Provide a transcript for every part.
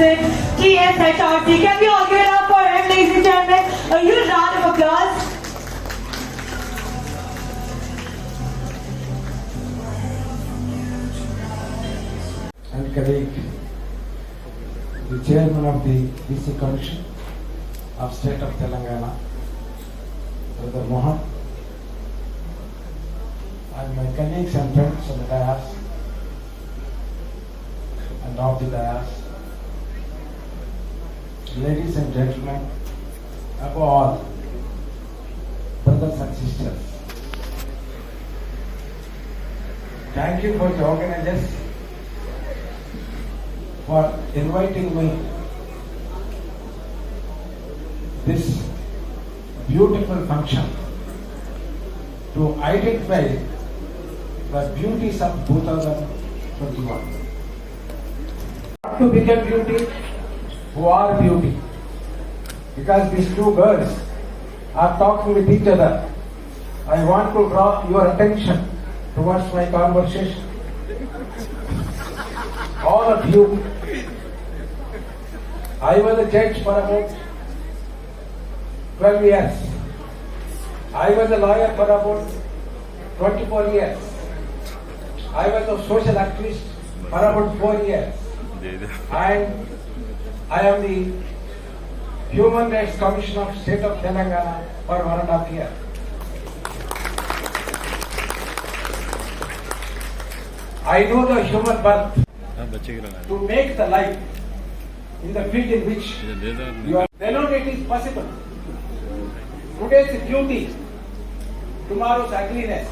Johnson, TSHRT. Can we all give it up for him, ladies and gentlemen? A huge round of applause. And colleague, the chairman of the BC Commission of State of Telangana, Brother Mohan, and my colleagues and friends on the dais and off the dais, ladies and gentlemen, above all, brothers and sisters, thank you for the organizers for inviting me this beautiful function to identify the beauties of 2021. To become beauty, who are beauty. Because these two girls are talking with each other, I want to draw your attention towards my conversation. All of you, I was a judge for about 12 years. I was a lawyer for about 24 years. I was a social activist for about 4 years. And I am the Human Rights Commissioner of State of Telangana for 1.5 years. I know the human birth to make the life in the field in which you are. They know it is possible. Today's beauty, tomorrow's ugliness.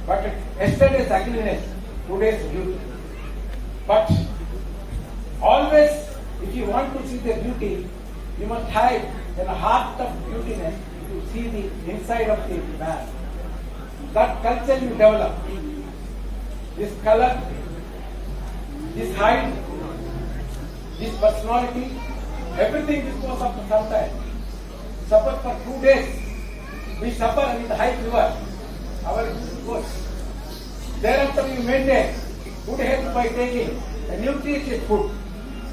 But yesterday's ugliness, today's beauty. But always, if you want to see the beauty, you must hide in the heart of beautiness to see the inside of the man. That culture you develop, this color, this height, this personality, everything is goes up to sometime. Suffer for 2 days. We suffer with high fever. Our goes. Thereafter you maintain good health by taking a nutritious food.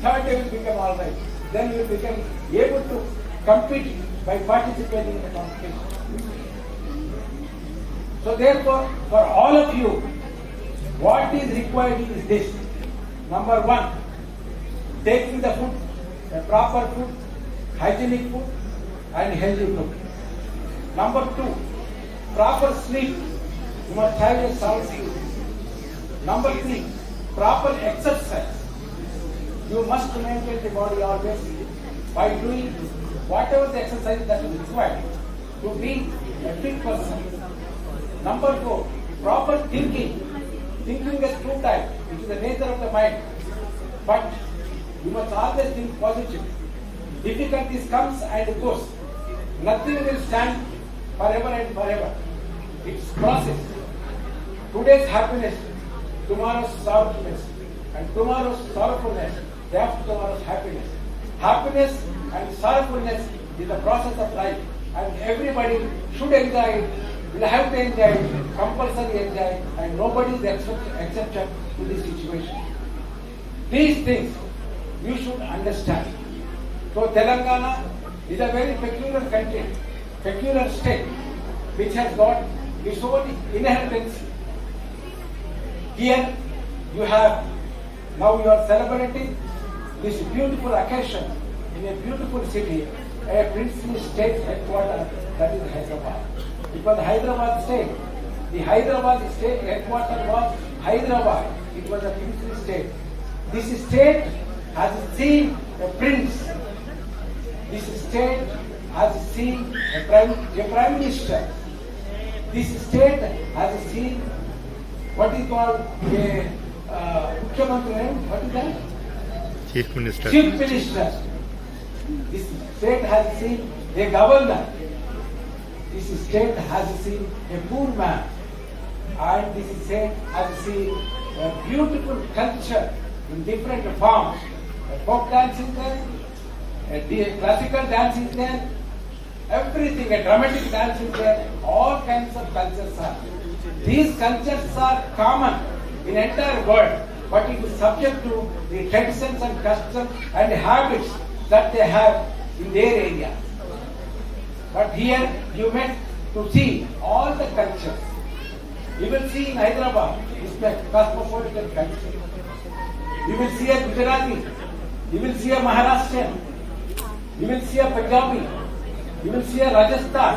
Third day will become alright. Then you will become able to compete by participating in the competition. So therefore, for all of you, what is required is this. Number one, taking the food, the proper food, hygienic food and healthy food. Number two, proper sleep. You must have a sound sleep. Number three, proper exercise. You must maintain the body always by doing whatever the exercise that is required to be a fit person. Number four, proper thinking. Thinking is true type, which is the nature of the mind. But you must always think positive. Difficulties comes and goes. Nothing will stand forever and forever. It's process. Today's happiness, tomorrow's sorrowfulness, and tomorrow's sorrowfulness, day after tomorrow's happiness. Happiness and sorrowfulness is the process of life, and everybody should enjoy it, will have to enjoy it, compulsory enjoy, and nobody is exception to this situation. These things you should understand. So Telangana is a very peculiar country, peculiar state, which has got its own inheritance. Here you have, now you are celebrating this beautiful occasion in a beautiful city, a princely state headquarters, that is Hyderabad. It was Hyderabad state. The Hyderabad state headquarters was Hyderabad. It was a princely state. This state has seen a prince. This state has seen a prime minister. This state has seen what is called a Mukhyamantri, what is that? Chief Minister. Chief Minister. This state has seen a governor. This state has seen a poor man. And this state has seen a beautiful culture in different forms. A folk dance is there, a classical dance is there, everything, a dramatic dance is there, all kinds of cultures are. These cultures are common in entire world. but it is subject to the traditions and customs and habits that they have in their area. But here you met to see all the cultures. You will see in Hyderabad, it's a cosmopolitan culture. You will see a Gujarati, you will see a Maharashtrian, you will see a Punjabi, you will see a Rajasthan,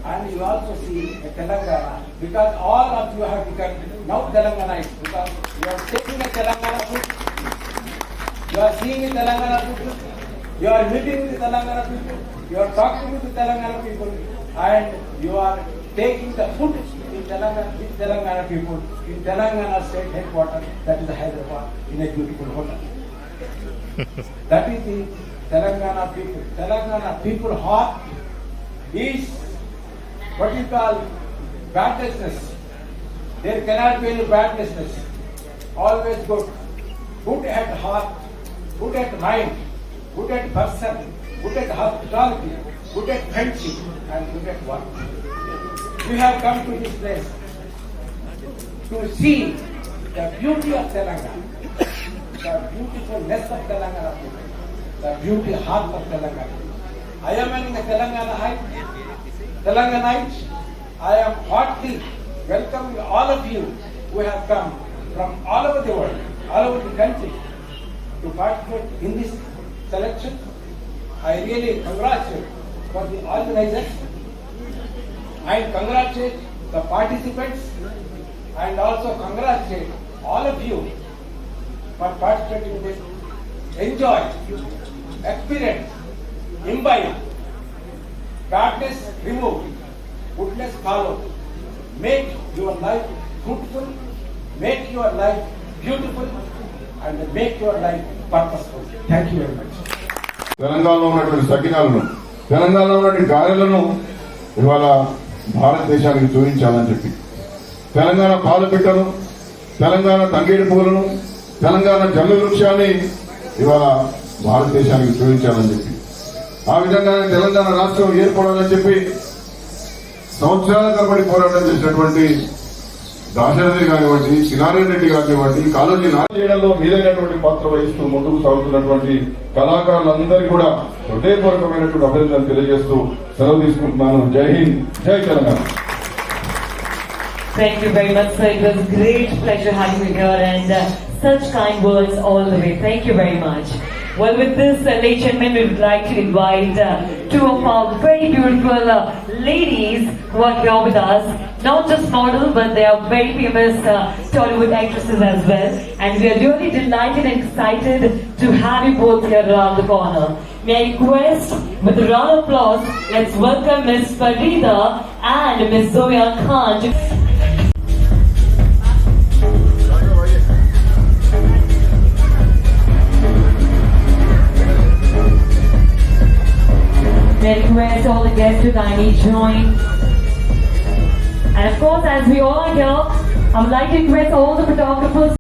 and you also see a Telangana, because all of you have become now Telanganites, because you are taking a Telangana food, you are seeing a Telangana people, you are meeting with the Telangana people, you are talking with the Telangana people, and you are taking the food in Telangana, with Telangana people, in Telangana state headquarters, that is Hyderabad, in a beautiful hotel. That is the Telangana people. Telangana people heart is what you call badness. There cannot be any badness. Always good. Good at heart, good at mind, good at person, good at hospitality, good at friendship, and good at work. We have come to this place to see the beauty of Telangana, the beautifulness of Telangana people, the beauty heart of Telangana. I am in the Telanganite. I am heartily welcoming all of you who have come from all over the world, all over the country to participate in this selection. I really congratulate for the organizers and congratulate the participants and also congratulate all of you for participating in this. Enjoy, experience, imbibe, badness remove, goodness follow. Make your life fruitful, make your life beautiful, and make your life purposeful. Thank you very much. తెలంగాణలో ఉన్నటువంటి సకినాలను, తెలంగాణలో ఉన్నటువంటి గారెలను ఇవాళ భారతదేశానికి చూపించాలని చెప్పి తెలంగాణ పాలపిట్టను, తెలంగాణ తంగేడి పువ్వులను, తెలంగాణ జమ్మి వృక్షాన్ని ఇవాళ భారతదేశానికి చూపించాలని చెప్పి ఆ విధంగానే తెలంగాణ రాష్ట్రం ఏర్పడాలని చెప్పి సంవత్సరాల తరబడి పోరాటం చేసినటువంటి దాశరథి కానివ్వండి, కినారాయణ రెడ్డి కానివ్వండి, కాళోజీ చేయడంలో మీదైనటువంటి పాత్ర వహిస్తూ ముందుకు సాగుతున్నటువంటి కళాకారులందరికీ కూడా హృదయపూర్వకమైనటువంటి అభినందనలు తెలియజేస్తూ సెలవు తీసుకుంటున్నాను. జై హింద్, జై Telangana. Thank you very much, sir. It was great pleasure having you here and such kind words all the way. Thank you very much. Well, with this, ladies and gentlemen, we would like to invite two of our very beautiful ladies who are here with us. Not just models, but they are very famous Tollywood actresses as well. And we are really delighted and excited to have you both here around the corner. May I request, with a round of applause, let's welcome Miss Farida and Miss Zoya Khan. May I request all the guests to kindly join. And of course, as we all are here, I would like to request all the photographers.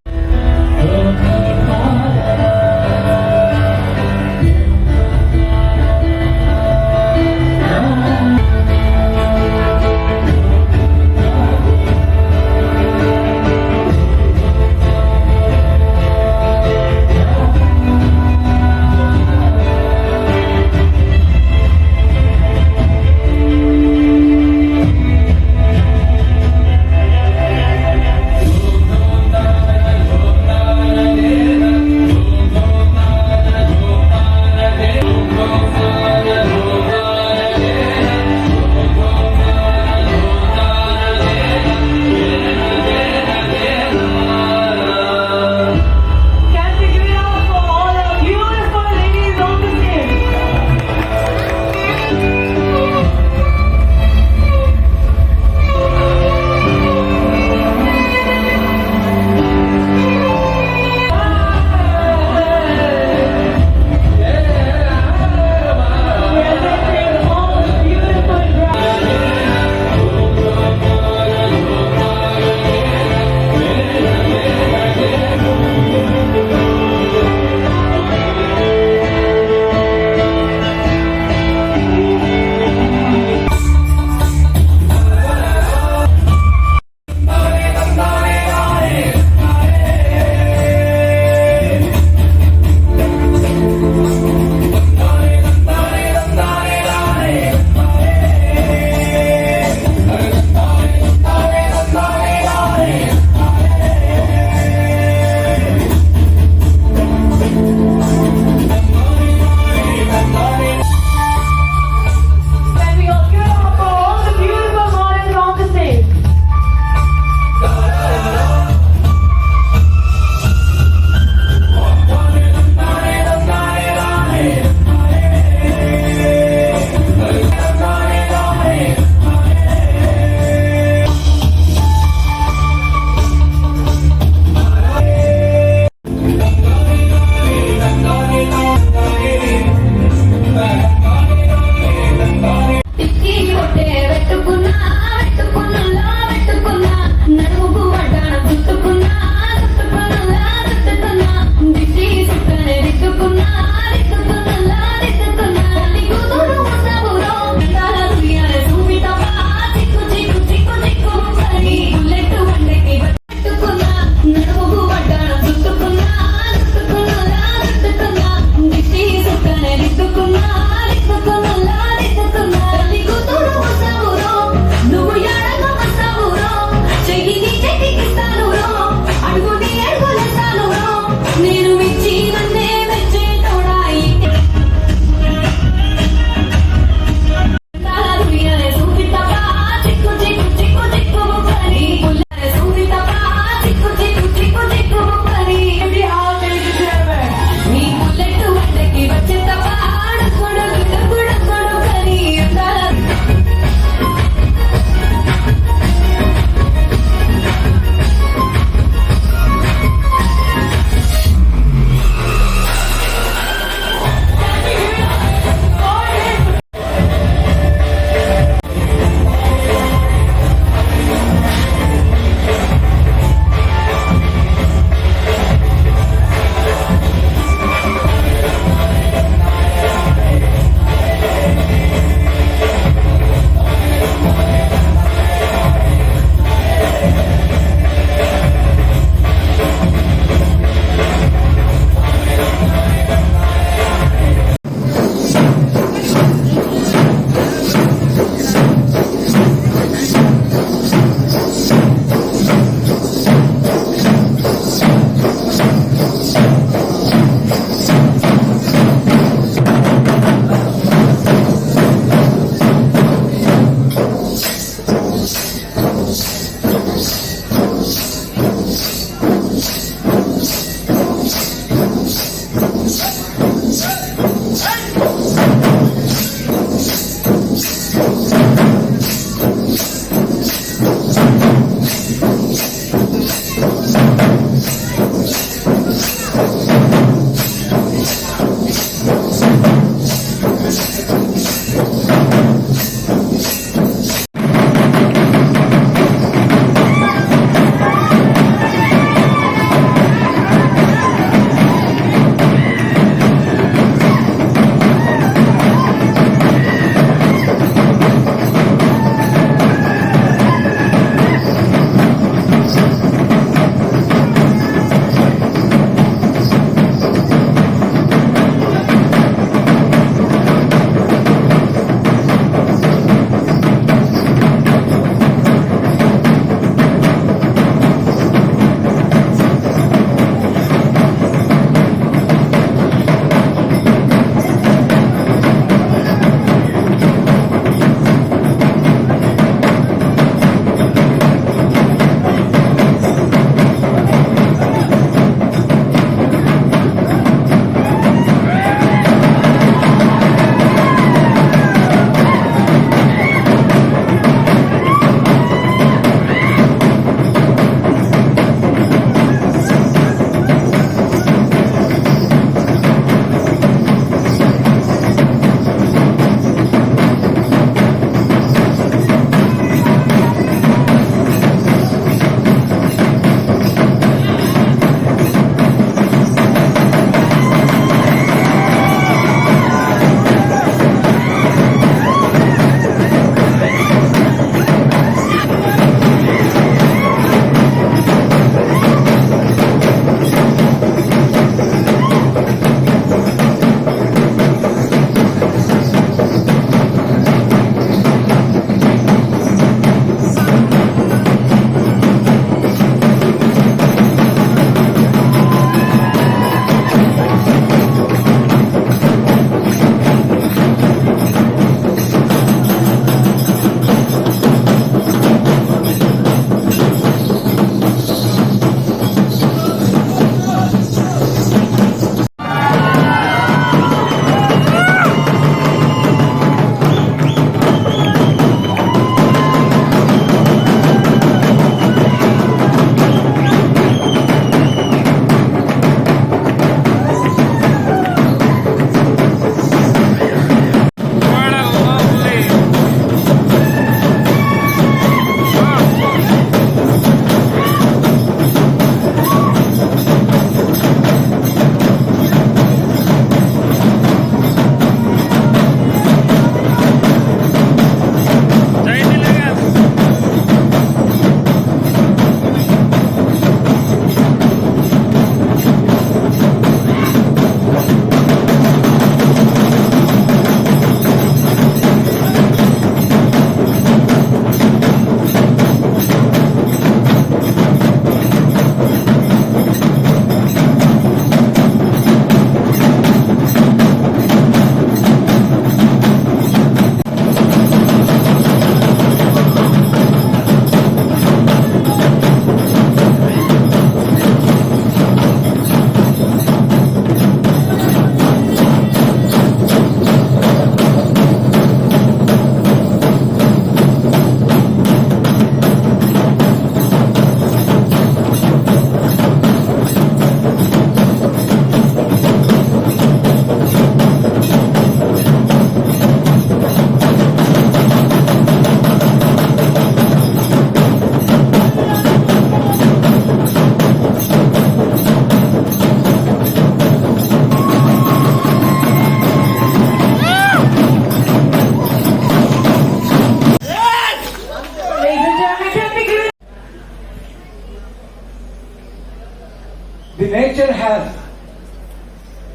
The nature has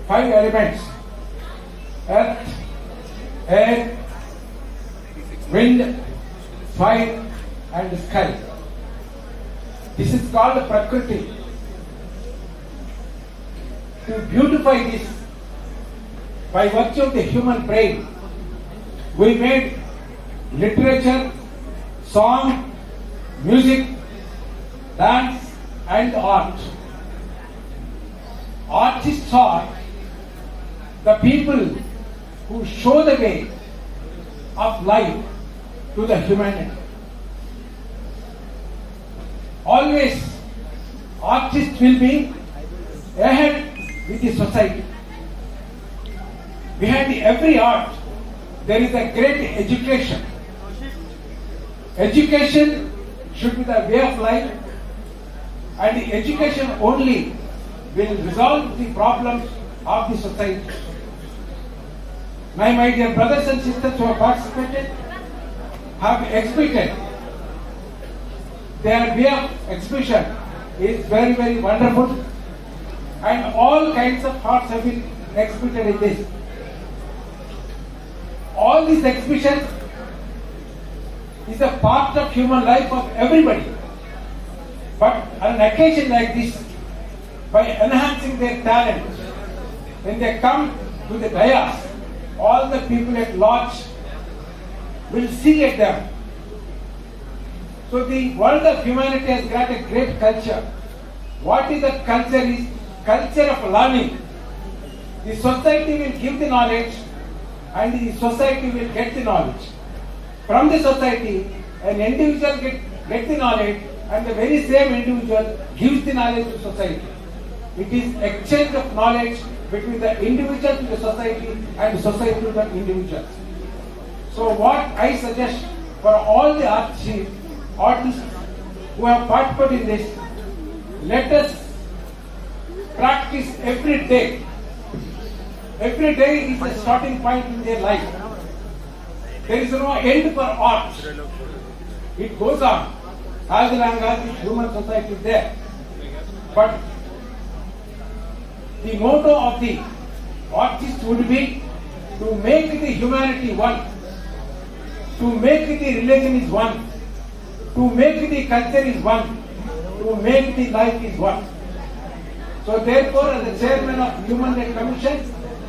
5 elements: earth, air, wind, fire, and sky. This is called Prakriti. To beautify this, by virtue of the human brain, we made literature, song, music, dance, and art. Artists are the people who show the way of life to the humanity. Always, artists will be ahead with the society. Behind every art, there is a great education. Education should be the way of life, and the education only will resolve the problems of the society. My dear brothers and sisters who have participated have exhibited. Their way of exhibition is very, very wonderful, and all kinds of arts have been exhibited in this. All these exhibitions is a part of human life of everybody. But on an occasion like this, by enhancing their talent, when they come to the dais, all the people at large will see at them. So the world of humanity has got a great culture. What is that culture? Is culture of learning. The society will give the knowledge, and the society will get the knowledge. From the society, an individual get the knowledge, and the very same individual gives the knowledge to society. It is exchange of knowledge between the individual to the society and the society to the individual. So what I suggest for all the artists who have participated in this, let us practice every day. Every day is a starting point in their life. There is no end for art. It goes on as long as the human society is there. But the motto of the artist would be to make the humanity one, to make the religion is one, to make the culture is one, to make the life is one. So therefore, as the chairman of Human Rights Commission,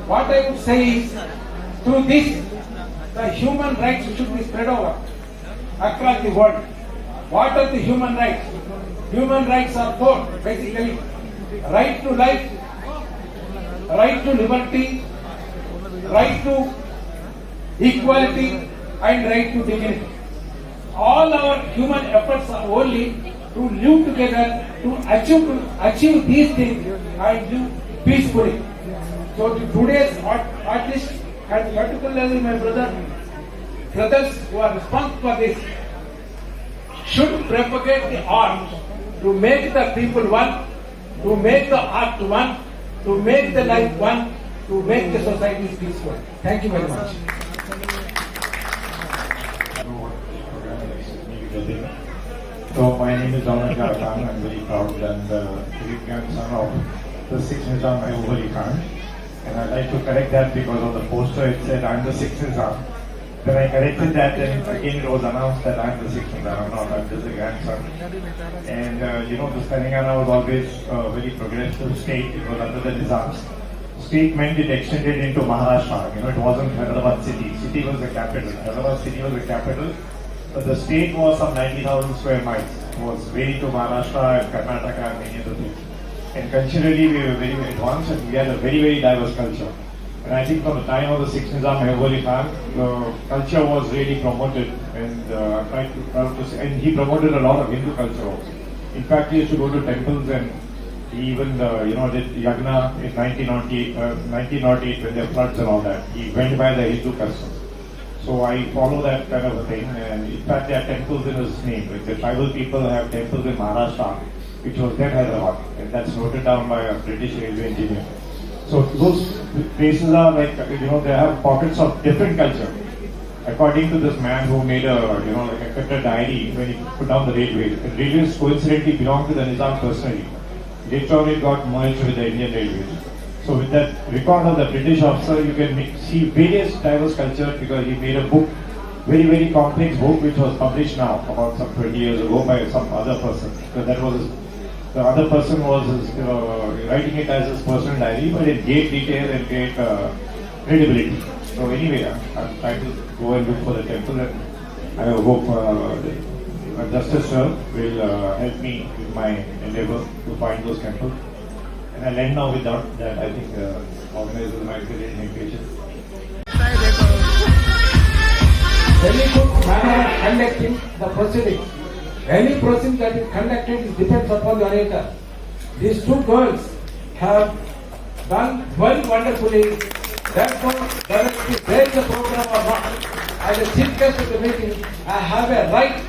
what I would say is, through this, the human rights should be spread over across the world. What are the human rights? Human rights are 4, basically: right to life, right to liberty, right to equality, and right to dignity. All our human efforts are only to live together, to achieve these things and live peacefully. So today's artists, and particularly my brothers who are responsible for this, should propagate the art to make the people one, to make the art one, to make the life one, to make the society peaceful. Thank you very much. So my name is Donald Khan. I'm very proud and great grandson of the 6th Nizam Mahbub Ali Khan. And I'd like to correct that because on the poster it said I'm the 6th Nizam. When I corrected that, then again it was announced that I'm the 6th Nizam. I'm not, I'm just a grandson. And the Telangana was always a very progressive state. It was under the Nizams. State meant it extended into Maharashtra. It wasn't Hyderabad city. City was the capital. Hyderabad city was the capital. But the state was some 90,000 square miles. It was very to Maharashtra and Karnataka and many other things. And culturally we were very advanced and we had a very, very diverse culture. And I think from the time of the 6th Nizam Mahbub Ali Khan, the culture was really promoted, and I'm proud to say, and he promoted a lot of Hindu culture also. In fact, he used to go to temples, and he even did yagna in 1908 when there were floods and all that. He went by the Hindu customs. So I follow that kind of a thing, and in fact there are temples in his name. Like the tribal people have temples in Maharashtra, which was then Hyderabad, and that's noted down by a British railway engineer. So those places are like, they have pockets of different culture. According to this man who made kept a diary when he put down the railways. The railways coincidentally belonged to the Nizam personally. later on it got merged with the Indian Railways. So with that record of the British officer, you can see various diverse culture because he made a book, very, very complex book which was published now about some 20 years ago by some other person. So that was, the other person was writing it as his personal diary but in great detail and great credibility. So anyway, I'm trying to go and look for the temple and I hope Justice Sir will help me with my endeavor to find those temples. And I'll end now without that. I think organizers might be getting impatient. Very good manner of conducting the proceeding. Any proceeding that is conducted is depends upon the narrator. These two girls have done very wonderfully. Therefore, whether it is there in the program or not, as a chief guest of the meeting, I have a right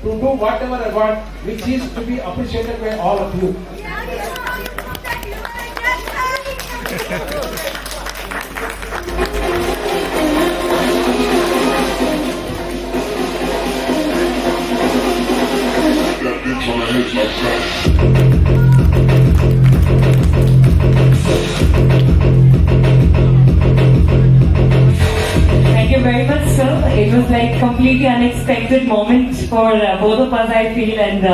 to do whatever I want, which is to be appreciated by all of you. Thank you very much, sir. It was like completely unexpected moment for both of us, I feel, and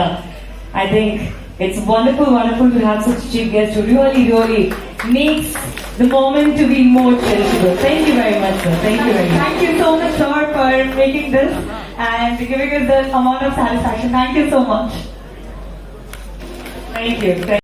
I think it's wonderful, wonderful to have such chief guests who really makes the moment to be more cherishable. Thank you very much, sir. Thank you very much. Thank you so much, sir, for making this and giving us the amount of satisfaction. Thank you so much. Thank you.